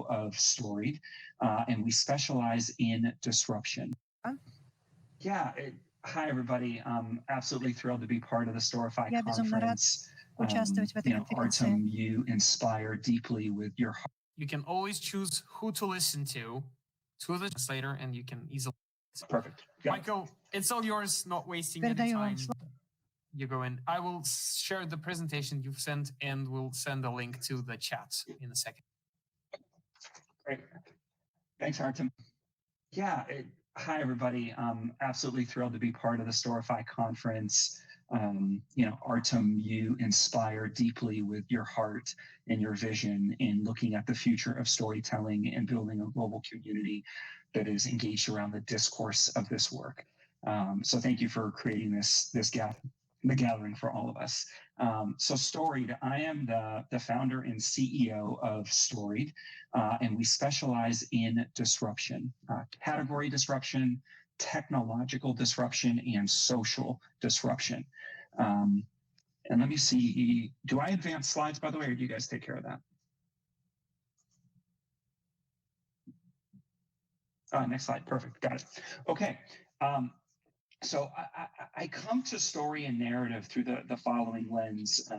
Of Storied, and we specialize in disruption. Yeah, hi everybody. I'm absolutely thrilled to be part of the Storify Я безумно рад conference. участвовать в этой конференции. Artem, you inspire deeply with your heart. You can always choose who to listen to the translator, and you can easily. Perfect. Michael, it's all yours, not wasting any time. You go in. I will share the presentation you've sent, and we'll send a link to the chat in a second. Great. Thanks, Artem. Yeah, hi everybody. I'm absolutely thrilled to be part of the Storify conference. Artem, you inspire deeply with your heart and your vision in looking at the future of storytelling and building a global community that is engaged around the discourse of this work. So thank you for creating the gathering for all of us. So Storied, I am the founder and CEO of Storied, and we specialize in disruption, category disruption, technological disruption, and social disruption. And let me see, do I advance slides, by the way, or do you guys take care of that? Next slide, perfect, got it. Okay. So I come to story and narrative through the following lens,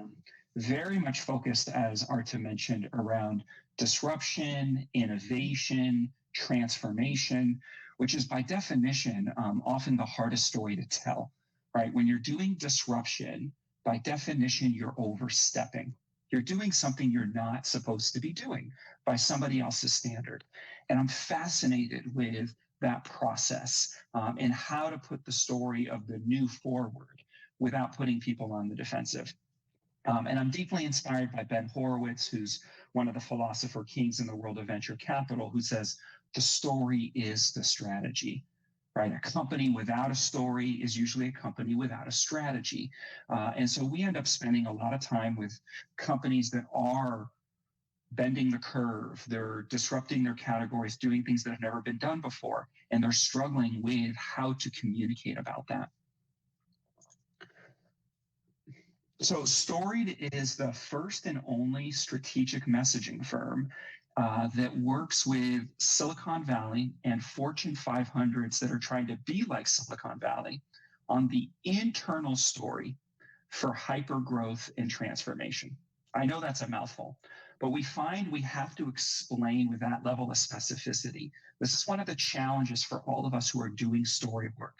very much focused, as Artem mentioned, around disruption, innovation, transformation, which is by definition often the hardest story to tell, right? When you're doing disruption, by definition, you're overstepping. You're doing something you're not supposed to be doing by somebody else's standard. And I'm fascinated with that process and how to put the story of the new forward without putting people on the defensive. And I'm deeply inspired by Ben Horowitz, who's one of the philosopher kings in the world of venture capital, who says, the story is the strategy, right? A company without a story is usually a company without a strategy. And so we end up spending a lot of time with companies that are bending the curve, they're disrupting their categories, doing things that have never been done before, and they're struggling with how to communicate about that. So Storied is the first and only strategic messaging firm that works with Silicon Valley and Fortune 500s that are trying to be like Silicon Valley on the internal story for hypergrowth and transformation. I know that's a mouthful, but we find we have to explain with that level of specificity. This is one of the challenges for all of us who are doing story work,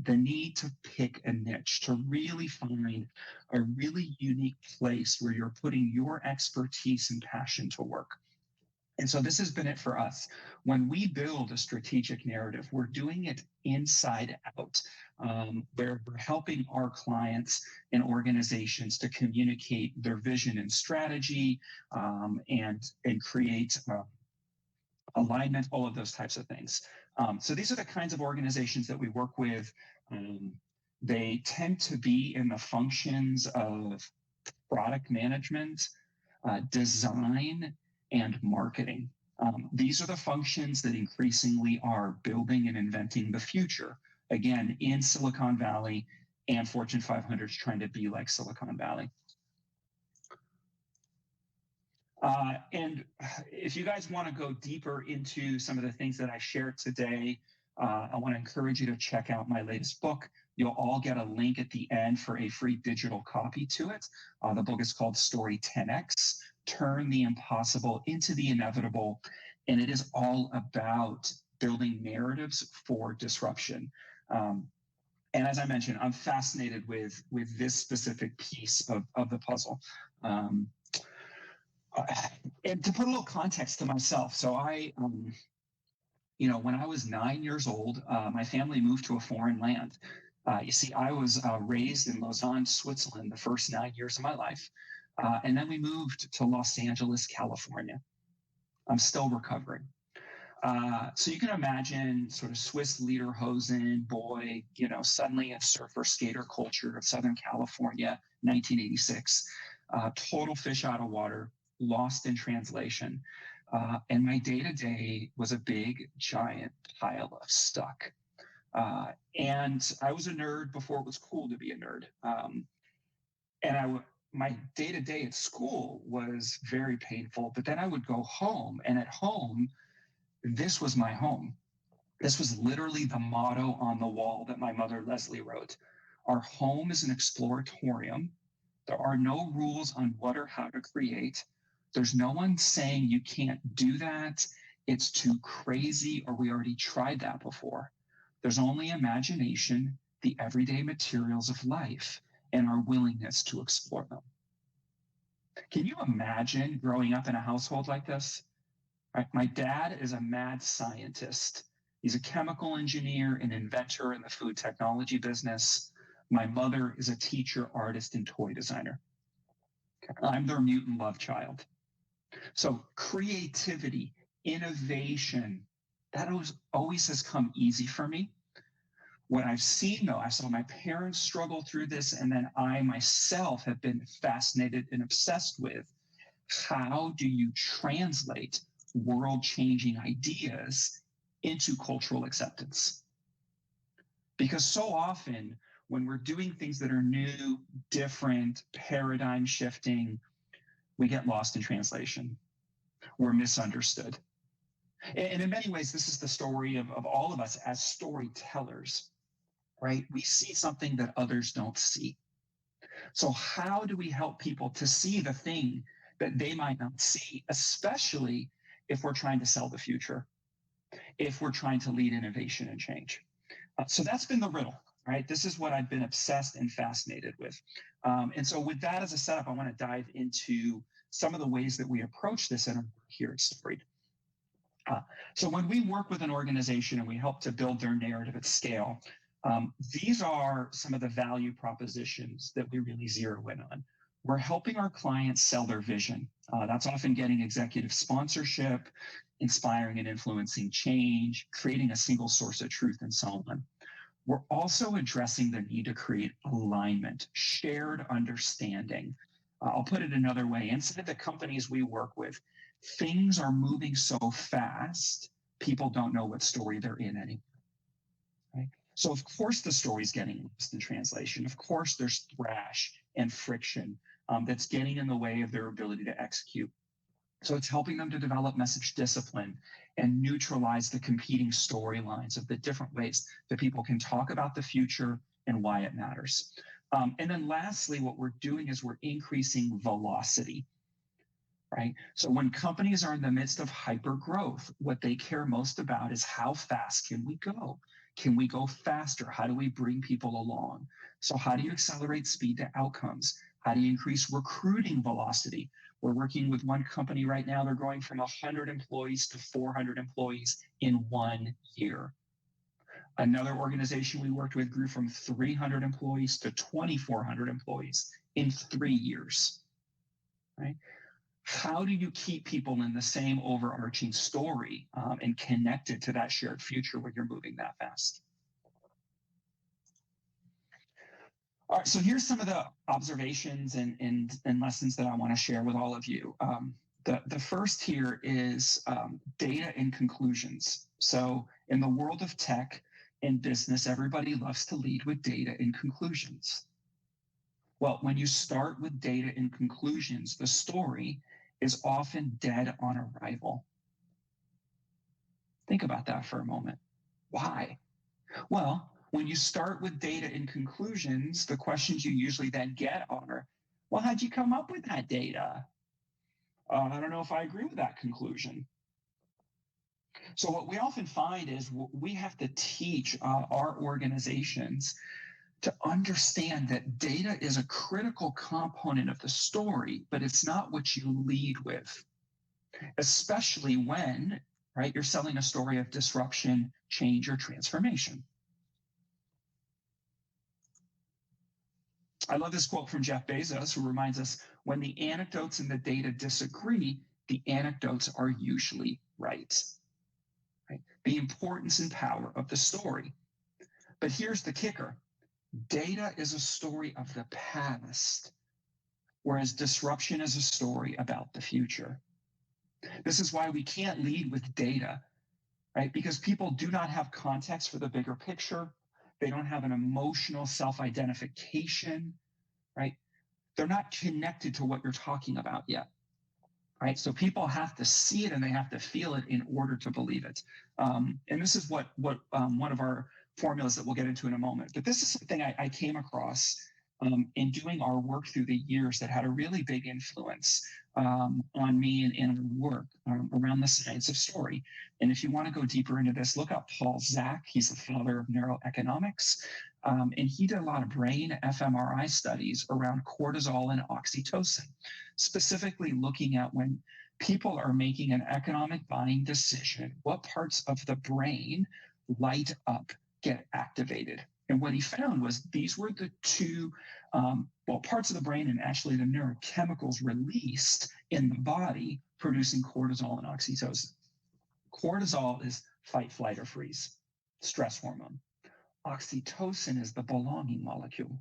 the need to pick a niche, to really find a really unique place where you're putting your expertise and passion to work. And so this has been it for us. When we build a strategic narrative, we're doing it inside out, where we're helping our clients and organizations to communicate their vision and strategy and create alignment, all of those types of things. So these are the kinds of organizations that we work with. They tend to be in the functions of product management, design, and marketing. These are the functions that increasingly are building and inventing the future. Again, in Silicon Valley and Fortune 500s trying to be like Silicon Valley. And if you guys want to go deeper into some of the things that I shared today, I want to encourage you to check out my latest book. You'll all get a link at the end for a free digital copy to it. The book is called Story 10X, Turn the Impossible into the Inevitable. And it is all about building narratives for disruption. And as I mentioned, I'm fascinated with this specific piece of the puzzle. And to put a little context to myself, so when I was 9 years old, my family moved to a foreign land. You see, I was raised in Lausanne, Switzerland, the first 9 years of my life. And then we moved to Los Angeles, California. I'm still recovering. So you can imagine sort of Swiss Lederhosen boy, suddenly a surfer skater culture of Southern California, 1986, total fish out of water, lost in translation. And my day-to-day was a big, giant pile of stuck. And I was a nerd before it was cool to be a nerd. And my day-to-day at school was very painful, but then I would go home, and at home, this was my home. This was literally the motto on the wall that my mother, Leslie, wrote. Our home is an exploratorium. There are no rules on what or how to create. There's no one saying you can't do that. It's too crazy, or we already tried that before. There's only imagination, the everyday materials of life, and our willingness to explore them. Can you imagine growing up in a household like this? Right? My dad is a mad scientist. He's a chemical engineer and inventor in the food technology business. My mother is a teacher, artist, and toy designer. I'm their mutant love child. So creativity, innovation, that always has come easy for me. What I've seen, though, I saw my parents struggle through this, and then I myself have been fascinated and obsessed with how do you translate world-changing ideas into cultural acceptance? Because so often when we're doing things that are new, different, paradigm shifting, we get lost in translation. We're misunderstood. And in many ways, this is the story of all of us as storytellers, right? We see something that others don't see. So how do we help people to see the thing that they might not see, especially if we're trying to sell the future, if we're trying to lead innovation and change? So that's been the riddle, right? This is what I've been obsessed and fascinated with. And so with that as a setup, I want to dive into some of the ways that we approach this in our work here at Storied. So when we work with an organization and we help to build their narrative at scale, these are some of the value propositions that we really zero in on. We're helping our clients sell their vision. That's often getting executive sponsorship, inspiring and influencing change, creating a single source of truth, and so on. We're also addressing the need to create alignment, shared understanding. I'll put it another way. Inside the companies we work with, things are moving so fast, people don't know what story they're in anymore. Right? So of course the story's getting lost in translation. Of course there's thrash and friction that's getting in the way of their ability to execute. So it's helping them to develop message discipline and neutralize the competing storylines of the different ways that people can talk about the future and why it matters. And then lastly, what we're doing is we're increasing velocity, right? So when companies are in the midst of hyper growth, what they care most about is how fast can we go? Can we go faster? How do we bring people along? So how do you accelerate speed to outcomes? How do you increase recruiting velocity? We're working with one company right now. They're going from 100 employees to 400 employees in 1 year. Another organization we worked with grew from 300 employees to 2,400 employees in 3 years, right? How do you keep people in the same overarching story and connected to that shared future when you're moving that fast? All right, so here's some of the observations and lessons that I want to share with all of you. The first here is data and conclusions. So in the world of tech and business, everybody loves to lead with data and conclusions. Well, when you start with data and conclusions, the story is often dead on arrival. Think about that for a moment. Why? Well, when you start with data and conclusions, the questions you usually then get are, well, how'd you come up with that data? I don't know if I agree with that conclusion. So what we often find is we have to teach our organizations to understand that data is a critical component of the story, but it's not what you lead with, especially when, right, you're selling a story of disruption, change, or transformation. I love this quote from Jeff Bezos, who reminds us, when the anecdotes and the data disagree, the anecdotes are usually right. Right? The importance and power of the story. But here's the kicker. Data is a story of the past, whereas disruption is a story about the future. This is why we can't lead with data right? Because people do not have context for the bigger picture. They don't have an emotional self-identification, right? They're not connected to what you're talking about yet, right? So people have to see it and they have to feel it in order to believe it. And this is what one of our formulas that we'll get into in a moment. But this is something I came across in doing our work through the years that had a really big influence on me and our work around the science of story. And if you want to go deeper into this, look up Paul Zak. He's the father of neuroeconomics. And he did a lot of brain fMRI studies around cortisol and oxytocin, specifically looking at when people are making an economic buying decision, what parts of the brain light up, get activated. And what he found was these were the two, parts of the brain and actually the neurochemicals released in the body producing cortisol and oxytocin. Cortisol is fight, flight, or freeze, stress hormone. Oxytocin is the belonging molecule.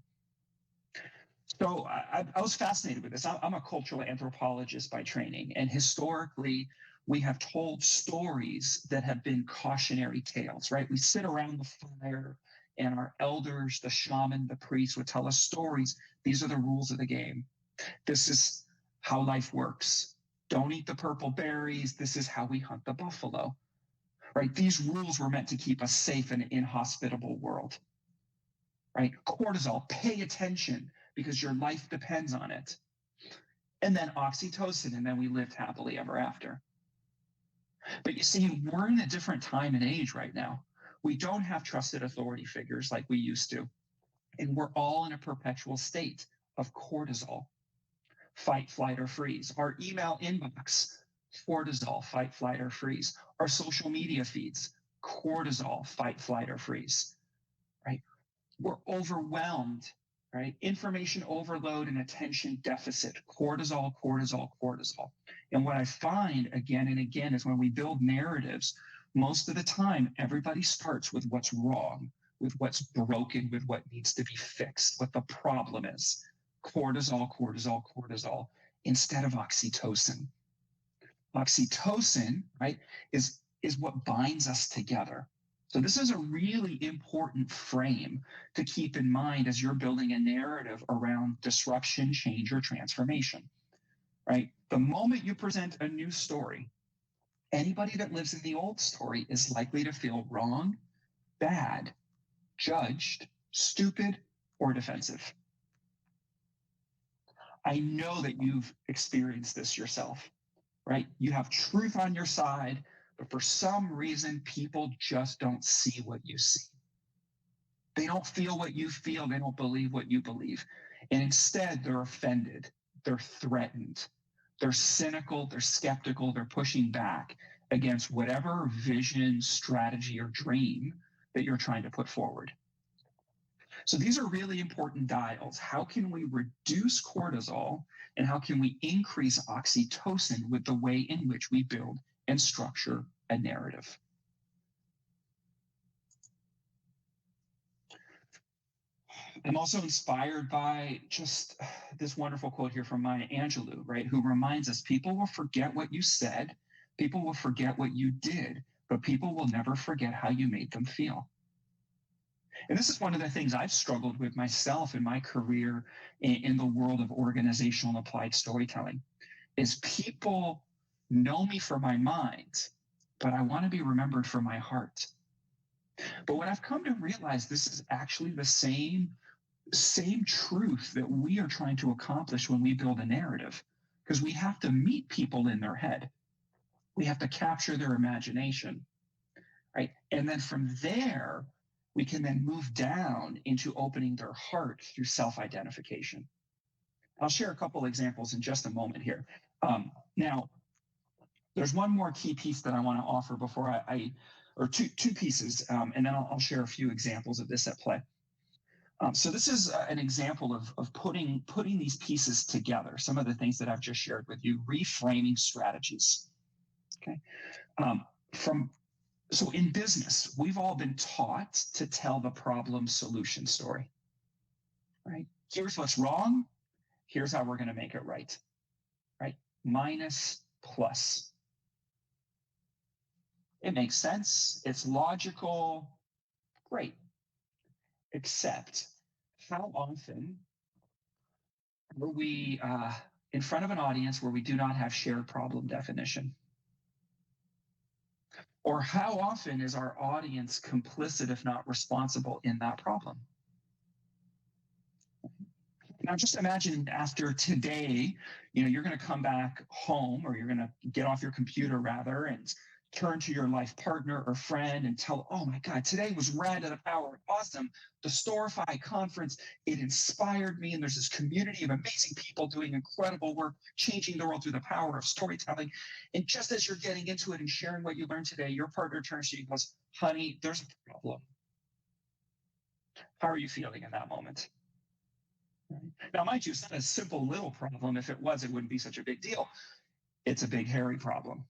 So I was fascinated with this. I'm a cultural anthropologist by training, and historically, we have told stories that have been cautionary tales, right? We sit around the fire, and our elders, the shaman, the priest would tell us stories. These are the rules of the game. This is how life works. Don't eat the purple berries. This is how we hunt the buffalo, right? These rules were meant to keep us safe in an inhospitable world, right? Cortisol, pay attention because your life depends on it. And then oxytocin, and then we lived happily ever after. But you see, we're in a different time and age right now. We don't have trusted authority figures like we used to. And we're all in a perpetual state of cortisol, fight, flight, or freeze. Our email inbox, cortisol, fight, flight, or freeze. Our social media feeds, cortisol, fight, flight, or freeze, right? We're overwhelmed, right? Information overload and attention deficit, cortisol, cortisol, cortisol. And what I find again and again is when we build narratives, most of the time, everybody starts with what's wrong, with what's broken, with what needs to be fixed, what the problem is. Cortisol, cortisol, cortisol, instead of oxytocin. Oxytocin, right, is what binds us together. So this is a really important frame to keep in mind as you're building a narrative around disruption, change, or transformation, right? The moment you present a new story, anybody that lives in the old story is likely to feel wrong, bad, judged, stupid, or defensive. I know that you've experienced this yourself, right? You have truth on your side, but for some reason, people just don't see what you see. They don't feel what you feel. They don't believe what you believe. And instead, they're offended. They're threatened. They're cynical. They're skeptical. They're pushing back against whatever vision, strategy, or dream that you're trying to put forward. So these are really important dials. How can we reduce cortisol and how can we increase oxytocin with the way in which we build and structure a narrative? I'm also inspired by just this wonderful quote here from Maya Angelou, right, who reminds us people will forget what you said, people will forget what you did, but people will never forget how you made them feel. And this is one of the things I've struggled with myself in my career in the world of organizational and applied storytelling, is people know me for my mind, but I want to be remembered for my heart. But what I've come to realize, this is actually the same truth that we are trying to accomplish when we build a narrative, because we have to meet people in their head. We have to capture their imagination, right? And then from there, we can then move down into opening their heart through self-identification. I'll share a couple examples in just a moment here. Now, there's one more key piece that I want to offer before or two pieces, and then I'll share a few examples of this at play. So this is an example of putting these pieces together, some of the things that I've just shared with you, reframing strategies. Okay. So in business, we've all been taught to tell the problem solution story, right? Here's what's wrong. Here's how we're going to make it right, right? Minus, plus. It makes sense. It's logical. Great. Except, how often are we in front of an audience where we do not have shared problem definition? Or how often is our audience complicit, if not responsible, in that problem? Now, just imagine after today, you're going to come back home, or you're going to get off your computer rather, and turn to your life partner or friend and tell, oh my God, today was rad to the power, awesome. The Storify conference, it inspired me. And there's this community of amazing people doing incredible work, changing the world through the power of storytelling. And just as you're getting into it and sharing what you learned today, your partner turns to you and goes, honey, there's a problem. How are you feeling in that moment? Now, mind you, it's not a simple little problem. If it was, it wouldn't be such a big deal. It's a big, hairy problem,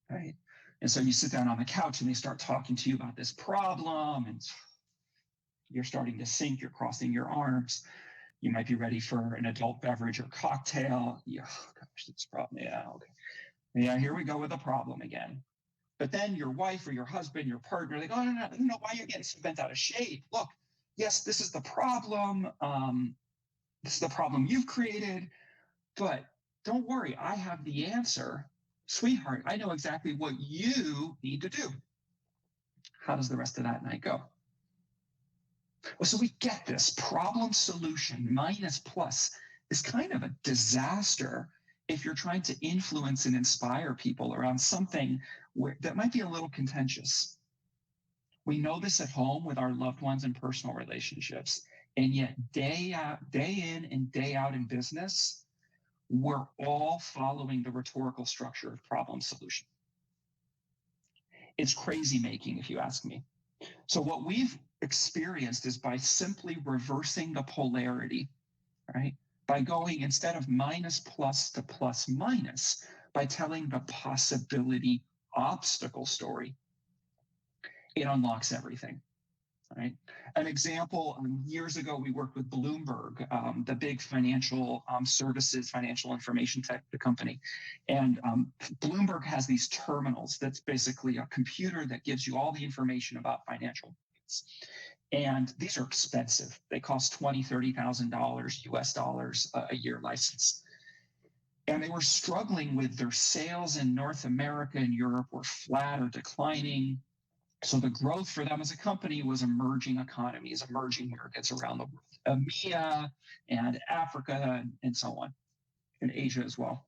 right? And so you sit down on the couch and they start talking to you about this problem, and you're starting to sink, you're crossing your arms. You might be ready for an adult beverage or cocktail. Yeah, gosh, this problem, yeah, okay. Yeah, here we go with the problem again. But then your wife or your husband, your partner, they go, no, why are you getting so bent out of shape? Look, yes, this is the problem. This is the problem you've created, but don't worry, I have the answer. Sweetheart, I know exactly what you need to do. How does the rest of that night go? Well, so we get this problem solution minus plus is kind of a disaster if you're trying to influence and inspire people around something that might be a little contentious. We know this at home with our loved ones and personal relationships. And yet day in and day out in business, we're all following the rhetorical structure of problem solution. It's crazy making, if you ask me. So what we've experienced is by simply reversing the polarity, right? By going instead of minus plus to plus minus, by telling the possibility obstacle story, it unlocks everything. Right. An example, years ago, we worked with Bloomberg, the big financial services, financial information tech company. And Bloomberg has these terminals that's basically a computer that gives you all the information about financial markets. And these are expensive. They cost $20,000, $30,000 US dollars a year license. And they were struggling with their sales in North America and Europe were flat or declining. So the growth for them as a company was emerging economies, emerging markets around the world, EMEA and Africa and so on, and Asia as well.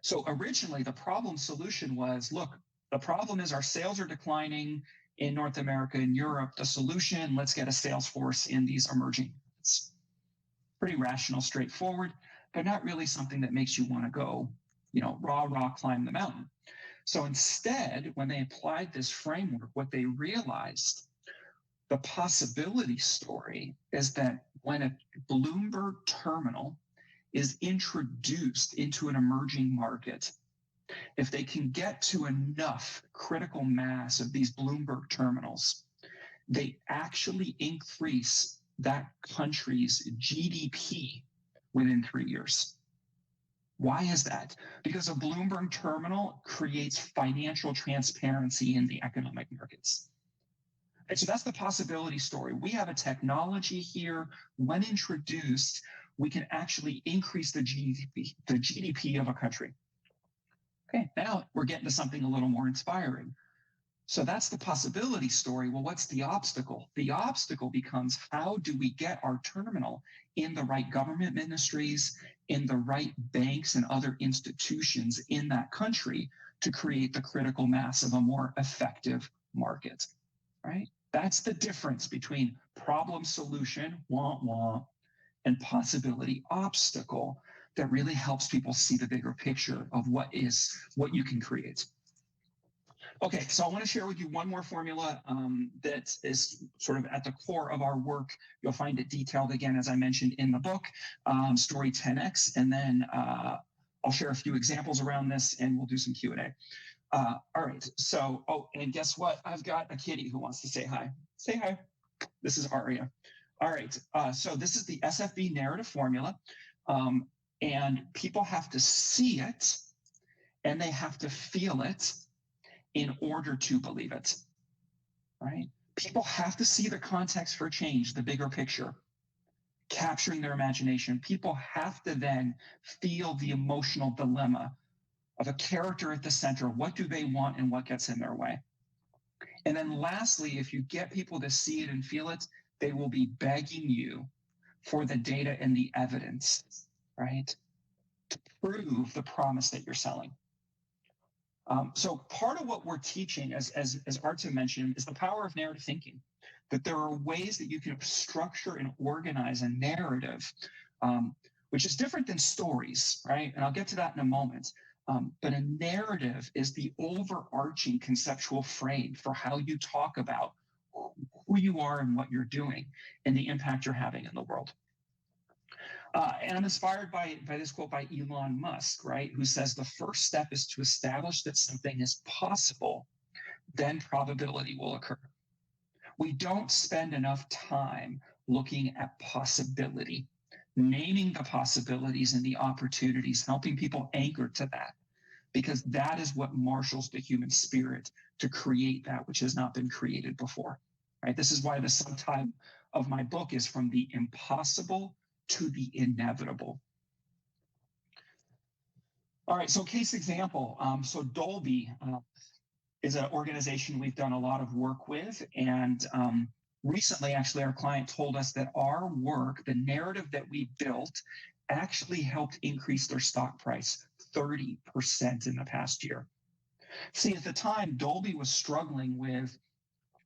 So originally the problem solution was, look, the problem is our sales are declining in North America and Europe. The solution, let's get a sales force in these emerging markets. Pretty rational, straightforward, but not really something that makes you want to go, rah, climb the mountain. So instead, when they applied this framework, what they realized, the possibility story is that when a Bloomberg terminal is introduced into an emerging market, if they can get to enough critical mass of these Bloomberg terminals, they actually increase that country's GDP within 3 years. Why is that? Because a Bloomberg terminal creates financial transparency in the economic markets. And so that's the possibility story. We have a technology here. When introduced, we can actually increase the GDP of a country. Okay, now we're getting to something a little more inspiring. So that's the possibility story. Well, what's the obstacle? The obstacle becomes, how do we get our terminal in the right government ministries, in the right banks and other institutions in that country to create the critical mass of a more effective market, right? That's the difference between problem solution, and possibility obstacle that really helps people see the bigger picture of what you can create. Okay, so I want to share with you one more formula that is sort of at the core of our work. You'll find it detailed again, as I mentioned in the book, Story 10X, and then I'll share a few examples around this and we'll do some Q&A. All right, so, and guess what? I've got a kitty who wants to say hi. Say hi. This is Aria. All right, so this is the SFB narrative formula, and people have to see it and they have to feel it. in order to believe it, right? People have to see the context for change, the bigger picture, capturing their imagination. People have to then feel the emotional dilemma of a character at the center. What do they want and what gets in their way? And then lastly, if you get people to see it and feel it, they will be begging you for the data and the evidence, right, to prove the promise that you're selling. So part of what we're teaching, as Artem mentioned, is the power of narrative thinking, that there are ways that you can structure and organize a narrative, which is different than stories, right? And I'll get to that in a moment. But a narrative is the overarching conceptual frame for how you talk about who you are and what you're doing and the impact you're having in the world. And I'm inspired by this quote by Elon Musk, right, who says the first step is to establish that something is possible, then probability will occur. We don't spend enough time looking at possibility, naming the possibilities and the opportunities, helping people anchor to that, because that is what marshals the human spirit to create that which has not been created before, right? This is why the subtitle of my book is From the Impossible to the Inevitable. All right, so case example. So Dolby is an organization we've done a lot of work with, and recently, actually, our client told us that our work, the narrative that we built, actually helped increase their stock price 30% in the past year. See, at the time, Dolby was struggling with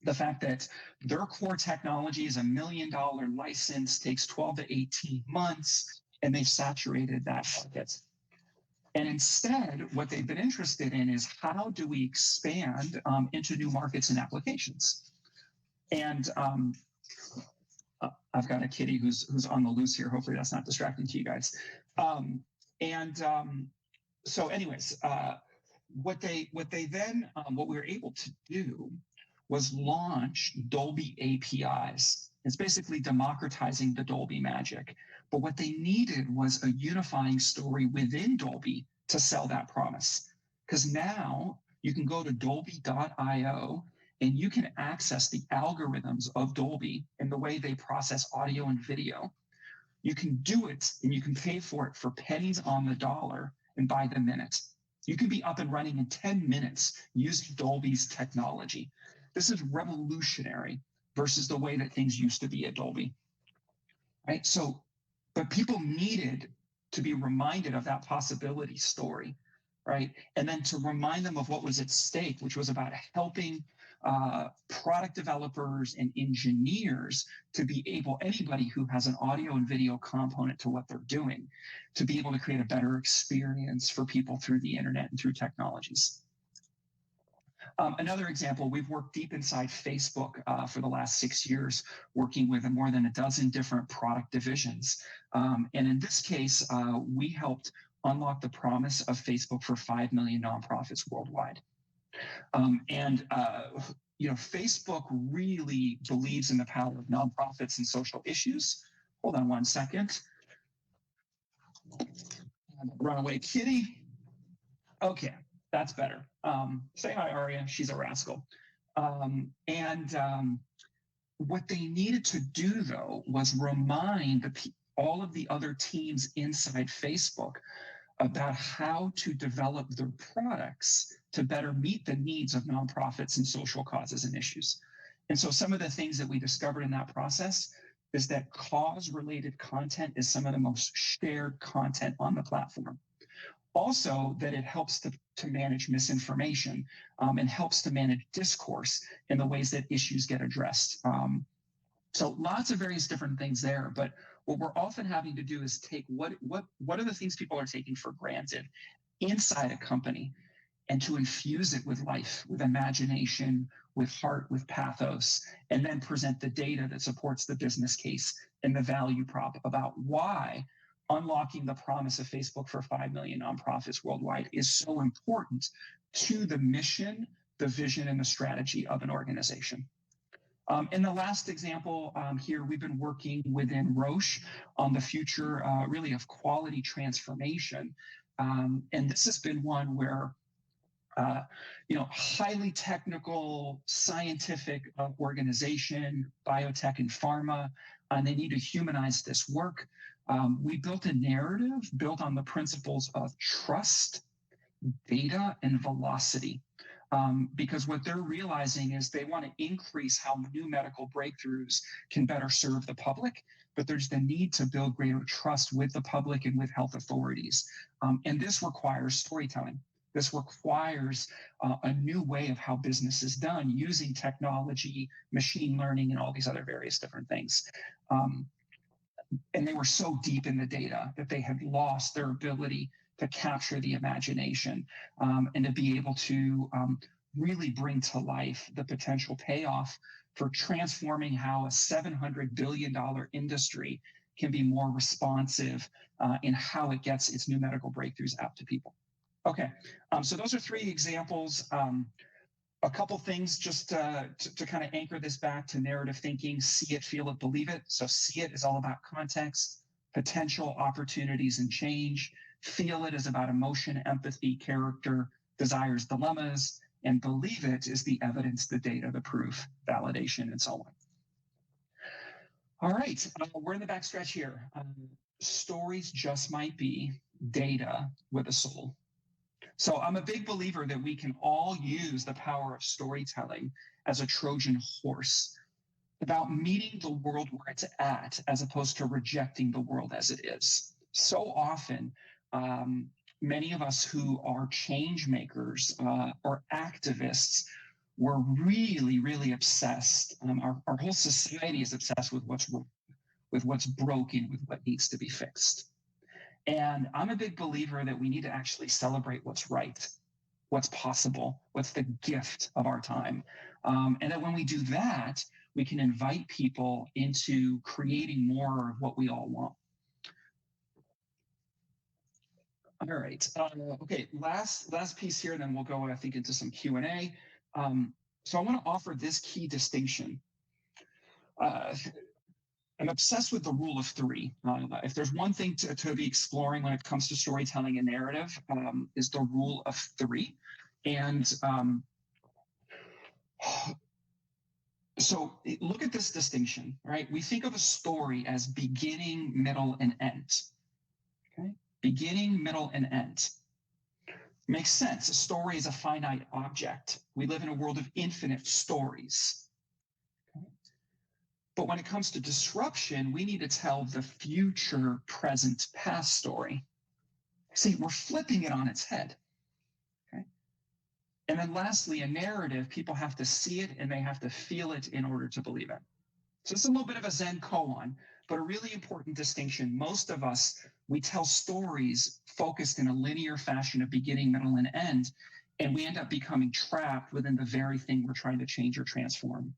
the fact that their core technology is $1 million license, takes 12 to 18 months, and they've saturated that market. And instead, what they've been interested in is how do we expand into new markets and applications? And I've got a kitty who's on the loose here. Hopefully that's not distracting to you guys. So anyways, what we were able to do was launch Dolby APIs. It's basically democratizing the Dolby magic. But what they needed was a unifying story within Dolby to sell that promise. Because now you can go to dolby.io and you can access the algorithms of Dolby and the way they process audio and video. You can do it and you can pay for it for pennies on the dollar and by the minute. You can be up and running in 10 minutes using Dolby's technology. This is revolutionary versus the way that things used to be at Dolby, right? So, but people needed to be reminded of that possibility story, right? And then to remind them of what was at stake, which was about helping product developers and engineers to be able, anybody who has an audio and video component to what they're doing, to be able to create a better experience for people through the internet and through technologies. Another example, we've worked deep inside Facebook for the last 6 years, working with more than a dozen different product divisions. And in this case, we helped unlock the promise of Facebook for 5 million nonprofits worldwide. Facebook really believes in the power of nonprofits and social issues. Hold on one second. Runaway kitty. Okay. That's better. Say hi, Aria. She's a rascal. What they needed to do, though, was remind all of the other teams inside Facebook about how to develop their products to better meet the needs of nonprofits and social causes and issues. And so some of the things that we discovered in that process is that cause-related content is some of the most shared content on the platform. Also, that it helps to manage misinformation and helps to manage discourse in the ways that issues get addressed. So lots of various different things there. But what we're often having to do is take what are the things people are taking for granted inside a company and to infuse it with life, with imagination, with heart, with pathos, and then present the data that supports the business case and the value prop about why unlocking the promise of Facebook for 5 million nonprofits worldwide is so important to the mission, the vision, and the strategy of an organization. In the last example here, we've been working within Roche on the future, really, of quality transformation. And this has been one where highly technical, scientific organization, biotech and pharma, and they need to humanize this work. We built a narrative built on the principles of trust, data, and velocity. Because what they're realizing is they want to increase how new medical breakthroughs can better serve the public, but there's the need to build greater trust with the public and with health authorities. And this requires storytelling. This requires a new way of how business is done using technology, machine learning, and all these other various different things. And they were so deep in the data that they had lost their ability to capture the imagination and to be able to really bring to life the potential payoff for transforming how a $700 billion industry can be more responsive in how it gets its new medical breakthroughs out to people. Okay, so those are 3 examples. A couple things just to kind of anchor this back to narrative thinking: see it, feel it, believe it. So see it is all about context, potential, opportunities, and change. Feel it is about emotion, empathy, character, desires, dilemmas, and believe it is the evidence, the data, the proof, validation, and so on. All right, we're in the backstretch here. Stories just might be data with a soul. So I'm a big believer that we can all use the power of storytelling as a Trojan horse about meeting the world where it's at, as opposed to rejecting the world as it is. So often, many of us who are change makers or activists, we're really, really obsessed. Our whole society is obsessed with what's wrong, with what's broken, with what needs to be fixed. And I'm a big believer that we need to actually celebrate what's right, what's possible, what's the gift of our time. And that when we do that, we can invite people into creating more of what we all want. All right. Okay, last piece here, and then we'll go, I think, into some Q&A. So I want to offer this key distinction. I'm obsessed with the rule of 3. If there's one thing to be exploring when it comes to storytelling and narrative, is the rule of 3. And so look at this distinction, right? We think of a story as beginning, middle, and end. Okay, beginning, middle, and end. Makes sense. A story is a finite object. We live in a world of infinite stories. But when it comes to disruption, we need to tell the future, present, past story. See, we're flipping it on its head. Okay. And then lastly, a narrative, people have to see it and they have to feel it in order to believe it. So it's a little bit of a Zen koan, but a really important distinction. Most of us, we tell stories focused in a linear fashion of beginning, middle, and end, and we end up becoming trapped within the very thing we're trying to change or transform.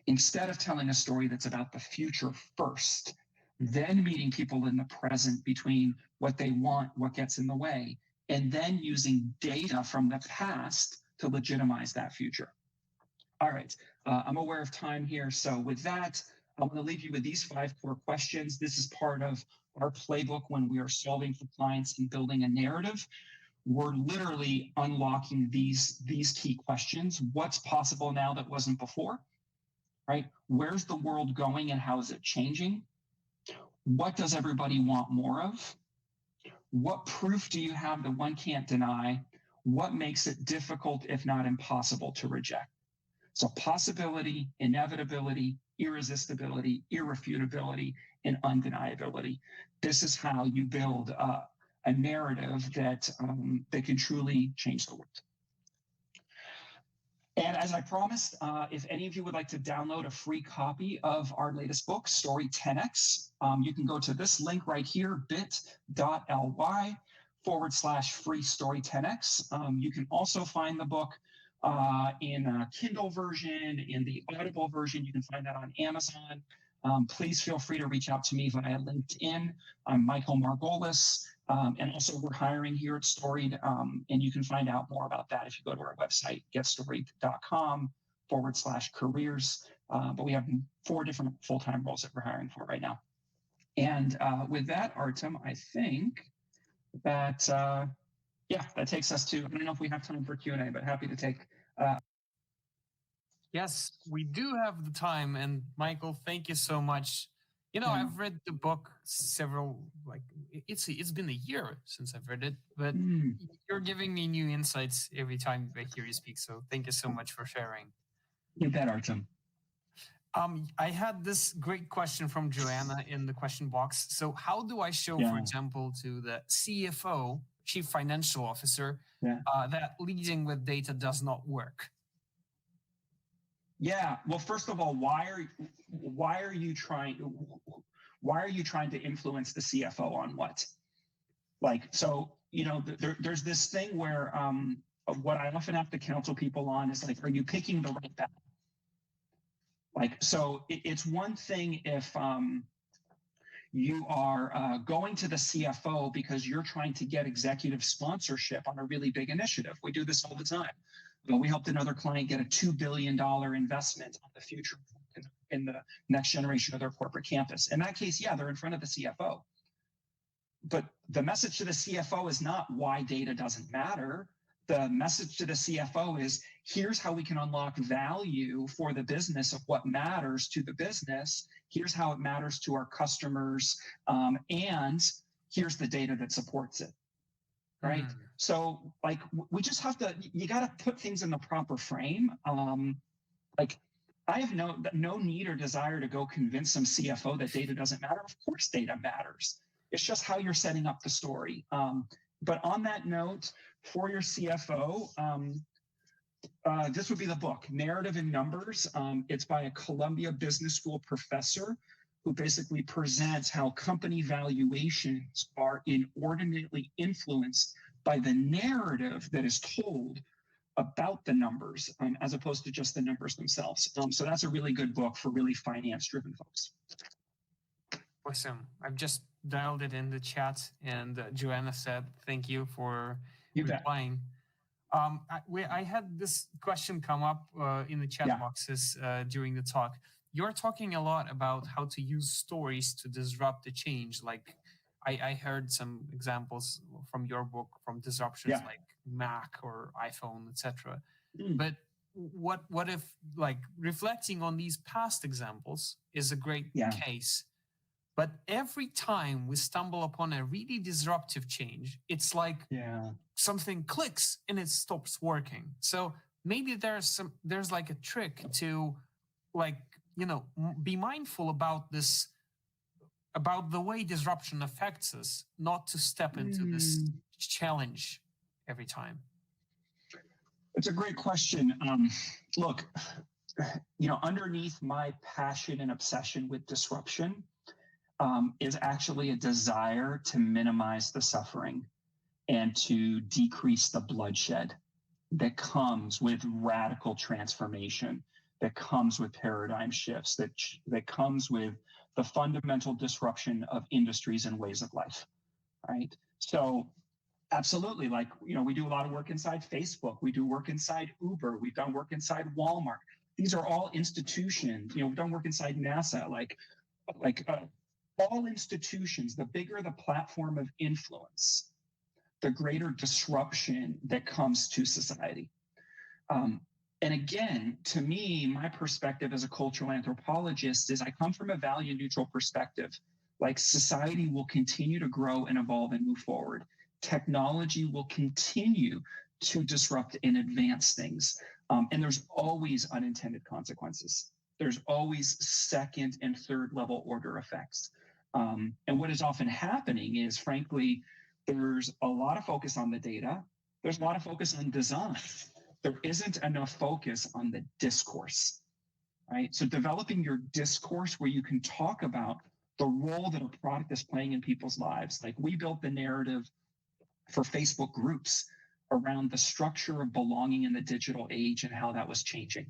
Instead of telling a story that's about the future first, then meeting people in the present between what they want, what gets in the way, and then using data from the past to legitimize that future. All right, I'm aware of time here. So with that, I'm going to leave you with these 5 core questions. This is part of our playbook when we are solving for clients and building a narrative. We're literally unlocking these key questions. What's possible now that wasn't before? Right? Where's the world going and how is it changing? What does everybody want more of? What proof do you have that one can't deny? What makes it difficult, if not impossible, to reject? So possibility, inevitability, irresistibility, irrefutability, and undeniability. This is how you build a narrative that can truly change the world. And as I promised, if any of you would like to download a free copy of our latest book, Story 10X, you can go to this link right here, bit.ly/free Story 10X. You can also find the book in a Kindle version, in the Audible version. You can find that on Amazon. Please feel free to reach out to me via LinkedIn. I'm Michael Margolis. And also we're hiring here at Storied, and you can find out more about that if you go to our website, getstoried.com/careers. But we have 4 different full-time roles that we're hiring for right now. And with that, Artem, I think that Yeah, that takes us to, I don't know if we have time for Q&A, but happy to take. Yes, we do have the time. And Michael, thank you so much. I've read the book it's been a year since I've read it, but you're giving me new insights every time I hear you speak. So thank you so much for sharing. You bet, Artem. I had this great question from Joanna in the question box. So how do I show, for example, to the CFO, Chief Financial Officer, that leading with data does not work? Yeah. Well, first of all, why are you trying to influence the CFO on what? There's this thing where what I often have to counsel people on is are you picking the right battle? It's one thing if you are going to the CFO because you're trying to get executive sponsorship on a really big initiative. We do this all the time. We helped another client get a $2 billion investment on the future in the next generation of their corporate campus. In that case, they're in front of the CFO. But the message to the CFO is not why data doesn't matter. The message to the CFO is, here's how we can unlock value for the business of what matters to the business. Here's how it matters to our customers. And here's the data that supports it. Right. So we just have to, you got to put things in the proper frame. I have no need or desire to go convince some CFO that data doesn't matter. Of course, data matters. It's just how you're setting up the story. But on that note, for your CFO, this would be the book, Narrative in Numbers. It's by a Columbia Business School professor who basically presents how company valuations are inordinately influenced by the narrative that is told about the numbers, as opposed to just the numbers themselves. So that's a really good book for really finance-driven folks. Awesome. I've just dialed it in the chat, and Joanna said, thank you for replying. I had this question come up in the chat boxes during the talk. You're talking a lot about how to use stories to disrupt the change. I heard some examples from your book from disruptions like Mac or iPhone, etc. But what if reflecting on these past examples is a great case, but every time we stumble upon a really disruptive change, it's something clicks and it stops working. So maybe there's a trick to be mindful about this, about the way disruption affects us, not to step into this challenge every time. It's a great question. Look, underneath my passion and obsession with disruption is actually a desire to minimize the suffering and to decrease the bloodshed that comes with radical transformation, that comes with paradigm shifts, that comes with the fundamental disruption of industries and ways of life, right? So absolutely, we do a lot of work inside Facebook, we do work inside Uber, we've done work inside Walmart. These are all institutions, we've done work inside NASA, all institutions. The bigger the platform of influence, the greater disruption that comes to society. And again, to me, my perspective as a cultural anthropologist is I come from a value neutral perspective. Society will continue to grow and evolve and move forward. Technology will continue to disrupt and advance things. And there's always unintended consequences. There's always second and third level order effects. And what is often happening is, frankly, there's a lot of focus on the data. There's a lot of focus on design. There isn't enough focus on the discourse, right? So developing your discourse where you can talk about the role that a product is playing in people's lives. We built the narrative for Facebook groups around the structure of belonging in the digital age and how that was changing,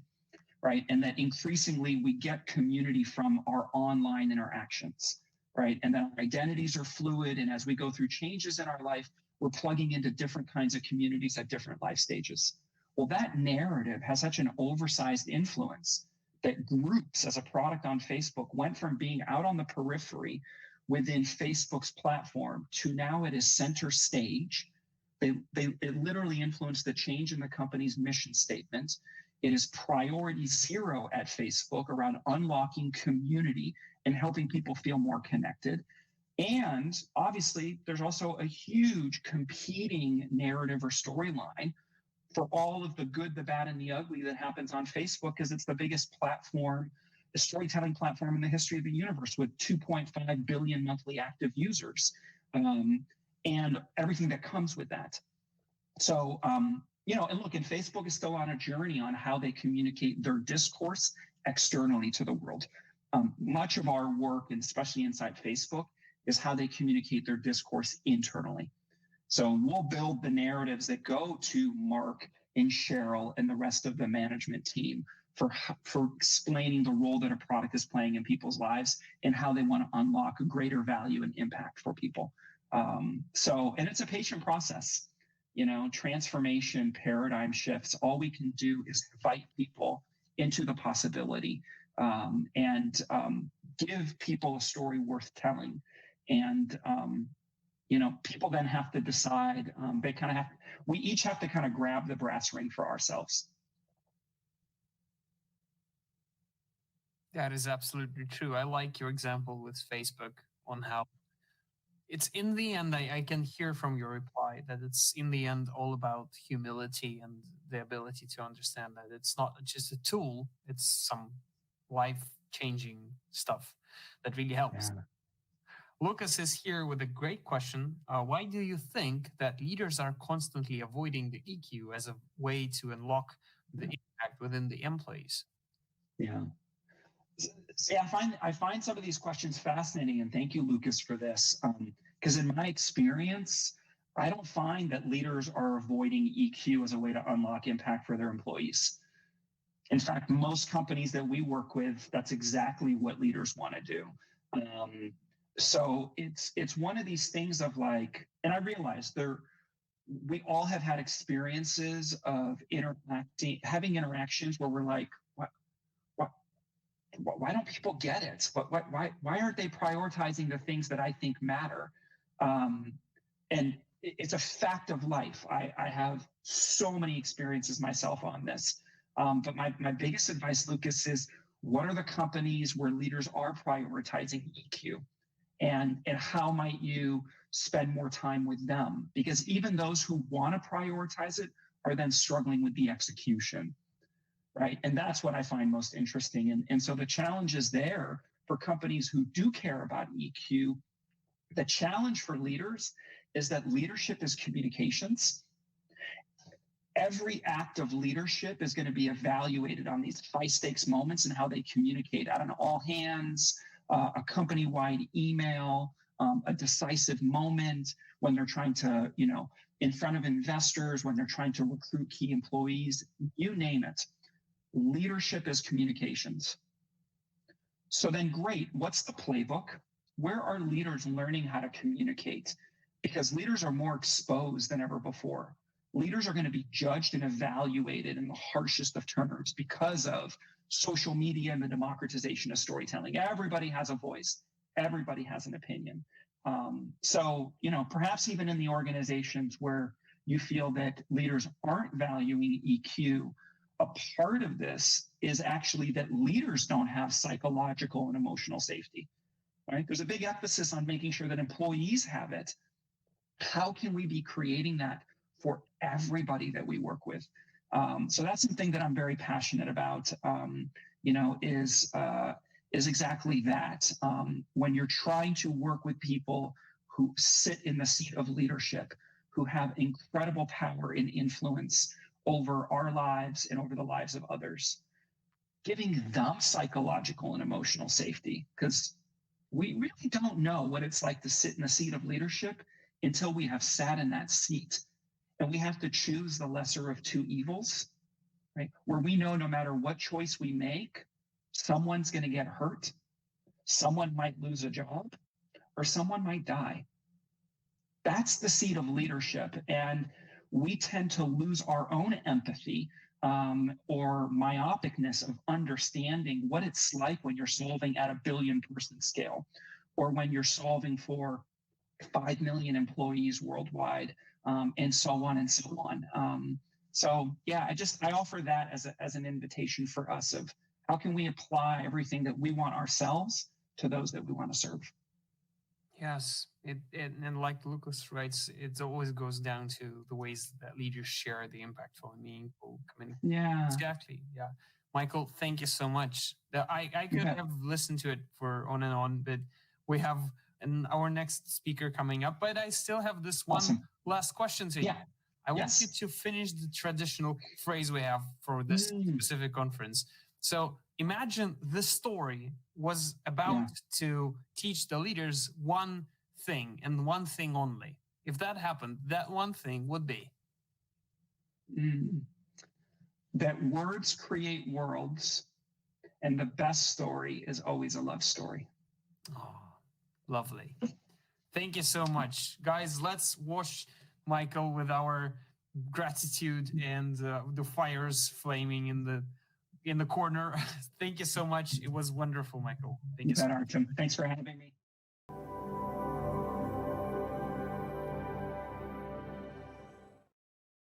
right? And that increasingly we get community from our online interactions, right? And that our identities are fluid. And as we go through changes in our life, we're plugging into different kinds of communities at different life stages. Well, that narrative has such an oversized influence that groups as a product on Facebook went from being out on the periphery within Facebook's platform to now it is center stage. It literally influenced the change in the company's mission statement. It is priority zero at Facebook around unlocking community and helping people feel more connected. And obviously, there's also a huge competing narrative or storyline for all of the good, the bad, and the ugly that happens on Facebook, because it's the biggest platform, the storytelling platform in the history of the universe, with 2.5 billion monthly active users, and everything that comes with that. So, and look, and Facebook is still on a journey on how they communicate their discourse externally to the world. Much of our work, and especially inside Facebook, is how they communicate their discourse internally. So we'll build the narratives that go to Mark and Cheryl and the rest of the management team for explaining the role that a product is playing in people's lives and how they want to unlock a greater value and impact for people. And it's a patient process, transformation, paradigm shifts. All we can do is invite people into the possibility, and give people a story worth telling. And, people then have to decide, we each have to kind of grab the brass ring for ourselves. That is absolutely true. I like your example with Facebook on how it's in the end, I can hear from your reply that it's in the end all about humility and the ability to understand that it's not just a tool, it's some life-changing stuff that really helps. Yeah. Lucas is here with a great question. Why do you think that leaders are constantly avoiding the EQ as a way to unlock the impact within the employees? Yeah. See, I find some of these questions fascinating, and thank you, Lucas, for this. Because in my experience, I don't find that leaders are avoiding EQ as a way to unlock impact for their employees. In fact, most companies that we work with, that's exactly what leaders want to do. So it's one of these things of like, and I realize we all have had experiences of having interactions where we're like, why don't people get it? Why aren't they prioritizing the things that I think matter? And it's a fact of life. I have so many experiences myself on this. But my biggest advice, Lucas, is what are the companies where leaders are prioritizing EQ? And how might you spend more time with them? Because even those who want to prioritize it are then struggling with the execution, right? And that's what I find most interesting. And so the challenge is there for companies who do care about EQ. The challenge for leaders is that leadership is communications. Every act of leadership is going to be evaluated on these high-stakes moments and how they communicate at an all-hands, a company-wide email, a decisive moment when they're trying to, in front of investors, when they're trying to recruit key employees, you name it. Leadership is communications. So then great, what's the playbook? Where are leaders learning how to communicate? Because leaders are more exposed than ever before. Leaders are going to be judged and evaluated in the harshest of terms because of social media and the democratization of storytelling. Everybody has a voice. Everybody has an opinion. So, perhaps even in the organizations where you feel that leaders aren't valuing EQ, a part of this is actually that leaders don't have psychological and emotional safety, right? There's a big emphasis on making sure that employees have it. How can we be creating that for everybody that we work with? So that's something that I'm very passionate about, is exactly that. When you're trying to work with people who sit in the seat of leadership, who have incredible power and influence over our lives and over the lives of others, giving them psychological and emotional safety, because we really don't know what it's like to sit in the seat of leadership until we have sat in that seat. And we have to choose the lesser of two evils, right? Where we know no matter what choice we make, someone's going to get hurt, someone might lose a job, or someone might die. That's the seat of leadership. And we tend to lose our own empathy or myopicness of understanding what it's like when you're solving at a billion-person scale, or when you're solving for 5 million employees worldwide, and so on and so on. So yeah, I offer that as an invitation for us of how can we apply everything that we want ourselves to those that we want to serve. Yes, and like Lucas writes, it always goes down to the ways that leaders share the impactful and meaningful communication. Yeah, Exactly. Yeah. Michael, thank you so much. I could have listened to it for on and on, but we have our next speaker coming up. But I still have this one last question to you. Yeah. I want you to finish the traditional phrase we have for this specific conference. So imagine this story was about to teach the leaders one thing and one thing only. If that happened, that one thing would be that words create worlds, and the best story is always a love story. Oh, lovely. Thank you so much. Guys, let's wash Michael with our gratitude and the fires flaming in the corner. Thank you so much. It was wonderful, Michael. Thank you so much. Artem. Thanks for having me.